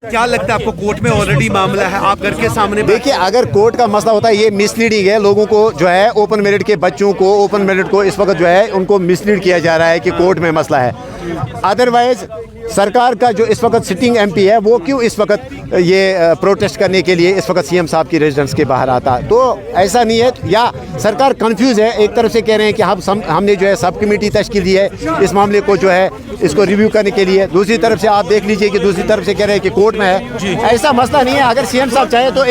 क्या लगता है आपको, कोर्ट में ऑलरेडी मामला है, आप घर के सामने? देखिए, अगर कोर्ट का मसला होता है, ये मिसलीडिंग है। लोगों को जो है ओपन मेरिट के बच्चों को, ओपन मेरिट को इस वक्त जो है उनको मिसलीड किया जा रहा है कि कोर्ट में मसला है। अदरवाइज सरकार का जो इस वक्त सिटिंग एमपी है वो क्यों इस वक्त ये प्रोटेस्ट करने के लिए इस वक्त सीएम साहब की रेजिडेंस के बाहर आता? तो ऐसा नहीं है, या सरकार कंफ्यूज है। एक तरफ से कह रहे हैं कि हमने जो है सब कमेटी तश्कील दी है इस मामले को जो है इसको रिव्यू करने के लिए, दूसरी तरफ से आप देख लीजिए कि दूसरी तरफ से कह रहे हैं कि कोर्ट में है। ऐसा मसला नहीं है। अगर सीएम साहब चाहे तो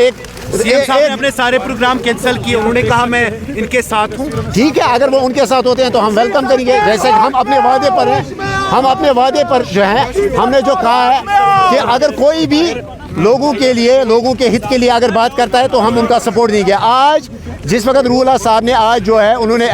सीएम साहब ने अपने सारे प्रोग्राम कैंसिल किए, उन्होंने कहा मैं इनके साथ हूँ। ठीक है, अगर वो उनके साथ होते हैं तो हम वेलकम करेंगे। जैसे हम अपने वादे पर हैं, हम अपने वादे पर जो है हमने जो कहा है कि अगर कोई भी लोगों के लिए, लोगों के हित के लिए अगर बात करता है तो हम उनका सपोर्ट देंगे। आज जिस वक्त रूला साहब ने आज जो है उन्होंने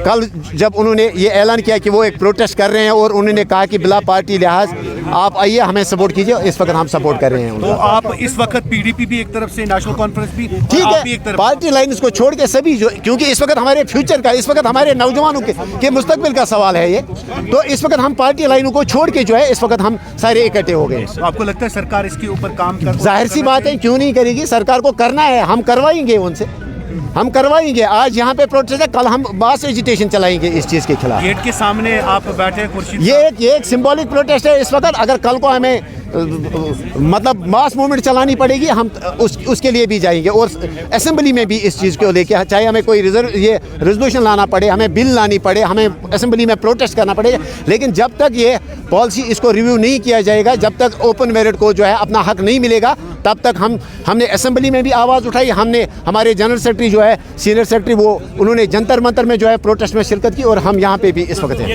कल जब उन्होंने ये ऐलान किया कि वो एक प्रोटेस्ट कर रहे हैं और उन्होंने कहा कि बिला पार्टी लिहाज आप आइए हमें सपोर्ट कीजिए, इस वक्त हम सपोर्ट कर रहे हैं उनको। तो आप इस वक्त पीडीपी भी एक तरफ से, नेशनल कॉन्फ्रेंस भी ठीक है, पार्टी लाइन को छोड़ के सभी जो, क्योंकि इस वक्त हमारे फ्यूचर का, इस वक्त हमारे नौजवानों के मुस्तकबिल का सवाल है ये, तो इस वक्त हम पार्टी लाइनों को छोड़ के जो है इस वक्त हम सारे इकट्ठे हो गए। आपको लगता है सरकार इसके ऊपर काम कर? जाहिर सी बात है, क्यों नहीं करेगी, सरकार को करना है, हम करवाएंगे उनसे, हम करवाएंगे। आज यहाँ पे प्रोटेस्ट है, कल हम मास एजिटेशन चलाएंगे इस चीज़ के खिलाफ। गेट के सामने आप बैठे कुर्सी, ये एक सिंबॉलिक प्रोटेस्ट है इस वक्त। अगर कल को हमें मतलब मास मूवमेंट चलानी पड़ेगी, हम उसके लिए भी जाएंगे और असेंबली में भी इस चीज़ को लेके, चाहे हमें कोई ये रेजोल्यूशन लाना पड़े, हमें बिल लानी पड़े, हमें असेंबली में प्रोटेस्ट करना पड़ेगा, लेकिन जब तक ये पॉलिसी इसको रिव्यू नहीं किया जाएगा, जब तक ओपन मेरिट को जो है अपना हक नहीं मिलेगा, तब तक हमने असेंबली में भी आवाज़ उठाई। हमने हमारे जनरल सेक्रेटरी जो है, सीनियर सेक्रेटरी, वो उन्होंने जंतर मंतर में जो है प्रोटेस्ट में शिरकत की और हम यहाँ पे भी इस वक्त हैं।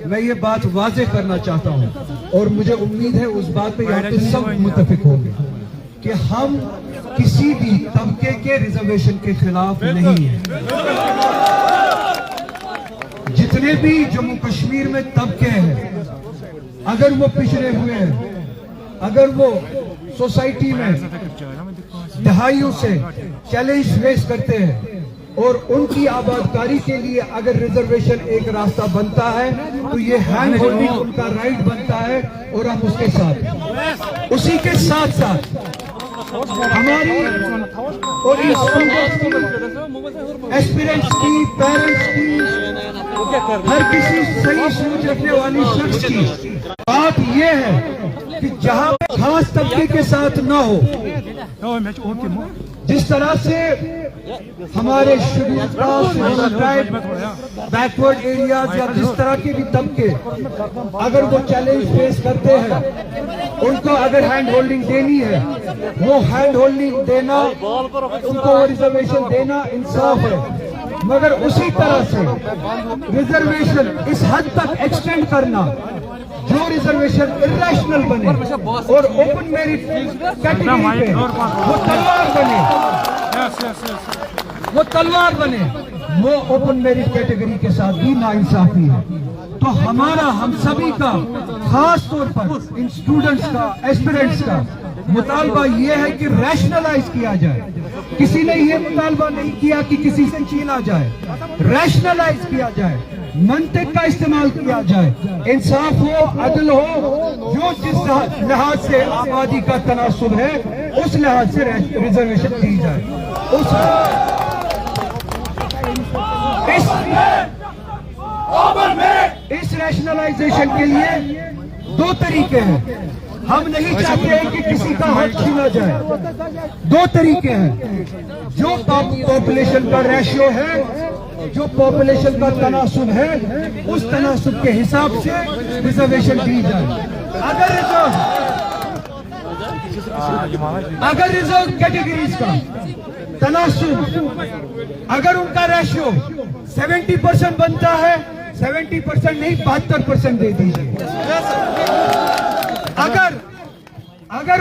मैं ये बात वाज़ेह करना चाहता हूँ और मुझे उम्मीद है उस बात पे यहाँ पे सब मुत्तफिक होंगे कि हम किसी भी तबके के रिजर्वेशन के खिलाफ नहीं है। जितने भी जम्मू कश्मीर में तबके हैं, अगर वो पिछड़े हुए हैं, अगर वो सोसाइटी में दहाइयों से चैलेंज फेस करते हैं और उनकी आबादकारी के लिए अगर रिजर्वेशन एक रास्ता बनता है तो ये हैंड होल्डिंग उनका राइट बनता है और हम उसके साथ, उसी के साथ साथ हमारी और एस्पिरेंट्स की, पेरेंट्स की, हर किसी सही सोच रखने वाली शख्स की बात यह है कि जहां खास तबके के साथ ना हो, जिस तरह से हमारे schedule caste, tribe, backward areas या जिस तरह के भी तबके अगर वो चैलेंज फेस करते हैं, उनको अगर हैंड होल्डिंग देनी है, वो हैंड होल्डिंग देना, उनको रिजर्वेशन देना इंसाफ है। मगर उसी तरह से रिजर्वेशन इस हद तक एक्सटेंड करना जो रिजर्वेशन इर्रेशनल बने और ओपन मेरिट कैटेगरी पे वो तलवार बने, वो तलवार बने, वो ओपन मेरिट कैटेगरी के साथ भी नाइंसाफी है। तो हमारा, हम सभी का, खास तौर पर इन स्टूडेंट्स का, एस्पिरेंट्स का मुतालबा ये है कि रैशनलाइज किया जाए। किसी ने ये मुतालबा नहीं किया कि किसी से छीना जाए, रैशनलाइज किया जाए, मंतिक का इस्तेमाल किया जाए, इंसाफ हो, अदल हो, जो जिस लिहाज से आबादी का तनासुब है उस लिहाज से रिजर्वेशन दी जाए। इस रैशनलाइजेशन के लिए दो तरीके हैं। हम नहीं चाहते कि किसी का हक छीना जाए। दो तरीके हैं, जो पॉपुलेशन का रेशियो है, जो पॉपुलेशन का तनासुब है, उस तनासुब के हिसाब से रिजर्वेशन दी जाए। अगर अगर रिजर्व कैटेगरीज का तनासुब, अगर उनका रेशियो 70% बनता है, 70% नहीं 72% दे दीजिए। अगर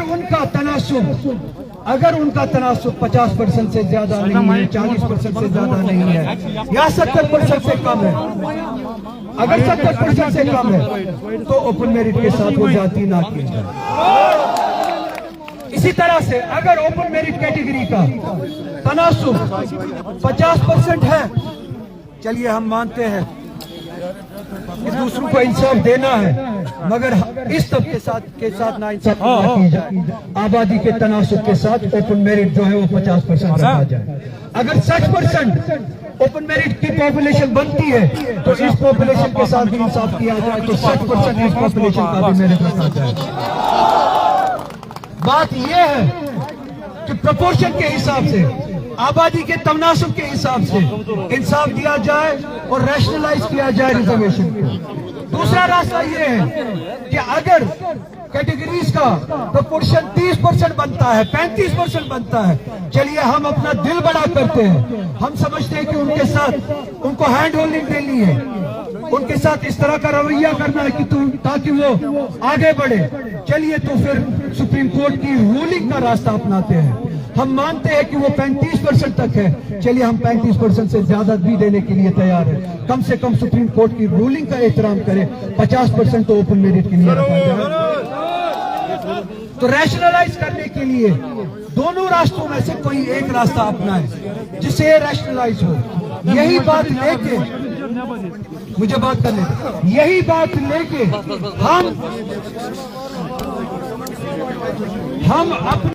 उनका तनासुब 50% से ज्यादा नहीं है, 40% से ज्यादा नहीं है, या 70% से कम है, अगर 70% से कम है तो ओपन मेरिट के साथ वो जाति ना की जाए। इसी तरह से अगर ओपन मेरिट कैटेगरी का तनासुब 50% है, चलिए हम मानते हैं कि दूसरों को इंसाफ देना है, मगर इस तब के साथ ना इंसाफ की जाए। आबादी के तनासुब के साथ ओपन मेरिट जो है वो 50% रखा जाए। अगर 60% ओपन मेरिट की पॉपुलेशन बनती है तो इस पॉपुलेशन के साथ भी इंसाफ किया जाए, तो 60% इस पॉपुलेशन का भी मेरिट रखा जाए। बात यह है कि प्रोपोर्शन के हिसाब से, आबादी के तनासुब के हिसाब से इंसाफ दिया जाए और रैशनलाइज किया जाए रिजर्वेशन को। दूसरा रास्ता यह है कि अगर कैटेगरीज का प्रोपोर्शन 30% बनता है, 35% बनता है, चलिए हम अपना दिल बड़ा करते हैं, हम समझते हैं कि उनके साथ उनको हैंड होल्डिंग देनी है, उनके साथ इस तरह का रवैया करना है कि ताकि वो आगे बढ़े। चलिए तो फिर सुप्रीम कोर्ट की रूलिंग का रास्ता अपनाते हैं। हम मानते हैं कि वो 35% तक है, चलिए हम 35% से ज्यादा भी देने के लिए तैयार है। कम से कम सुप्रीम कोर्ट की रूलिंग का एहतराम करें, 50% तो ओपन मेरिट के लिए रखा जाए। तो रैशनलाइज करने के लिए दोनों रास्तों में से कोई एक रास्ता अपनाएं जिससे रैशनलाइज हो। यही बात लेके, मुझे बात करने दो, यही बात लेके हम अपने